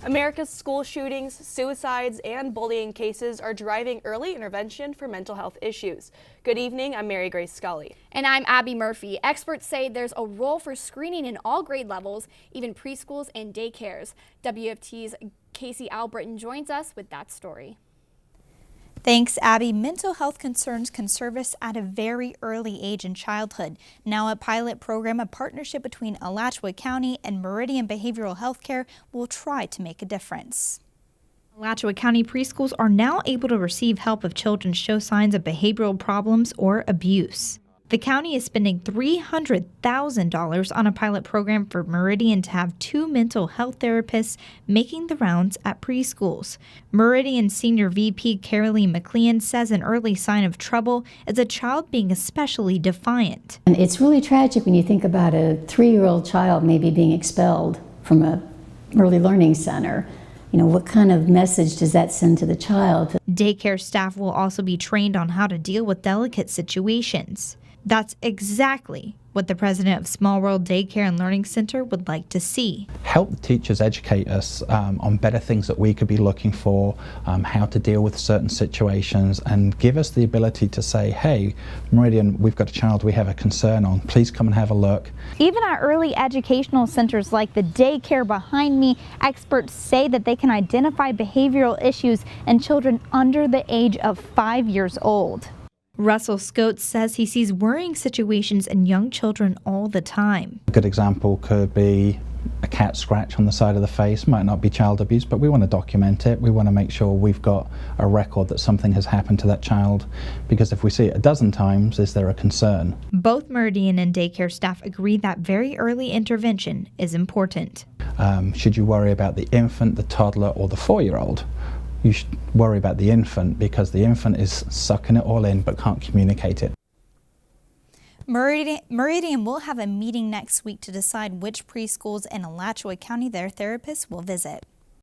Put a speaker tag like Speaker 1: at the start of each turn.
Speaker 1: America's school shootings, suicides, and bullying cases are driving early intervention for mental health issues. Good evening, I'm Mary Grace Scully.
Speaker 2: And I'm Abby Murphy. Experts say there's a role for screening in all grade levels, even preschools and daycares. WFT's Casey Albritton joins us with that story.
Speaker 3: Thanks, Abby. Mental health concerns can surface at a very early age in childhood. Now a pilot program, a partnership between Alachua County and Meridian Behavioral Health Care, will try to make a difference. Alachua County preschools are now able to receive help if children show signs of behavioral problems or abuse. The county is spending $300,000 on a pilot program for Meridian to have 2 mental health therapists making the rounds at preschools. Meridian Senior VP Caroline McLean says an early sign of trouble is a child being especially defiant.
Speaker 4: And it's really tragic when you think about a 3-year-old child maybe being expelled from an early learning center. You know, what kind of message does that send to the child?
Speaker 3: Daycare staff will also be trained on how to deal with delicate situations. That's exactly what the president of Small World Daycare and Learning Center would like to see.
Speaker 5: Help the teachers educate us on better things that we could be looking for, how to deal with certain situations, and give us the ability to say, hey, Meridian, we've got a child we have a concern on, please come and have a look.
Speaker 3: Even at early educational centers like the daycare behind me, experts say that they can identify behavioral issues in children under the age of 5 years old. Russell Scotes says he sees worrying situations in young children all the time.
Speaker 5: A good example could be a cat scratch on the side of the face. Might not be child abuse, but we want to document it. We want to make sure we've got a record that something has happened to that child, because if we see it a dozen times, is there a concern?
Speaker 3: Both Meridian and daycare staff agree that very early intervention is important.
Speaker 5: Should you worry about the infant, the toddler, or the 4-year-old? You should worry about the infant, because the infant is sucking it all in but can't communicate it.
Speaker 3: Meridian will have a meeting next week to decide which preschools in Alachua County their therapists will visit.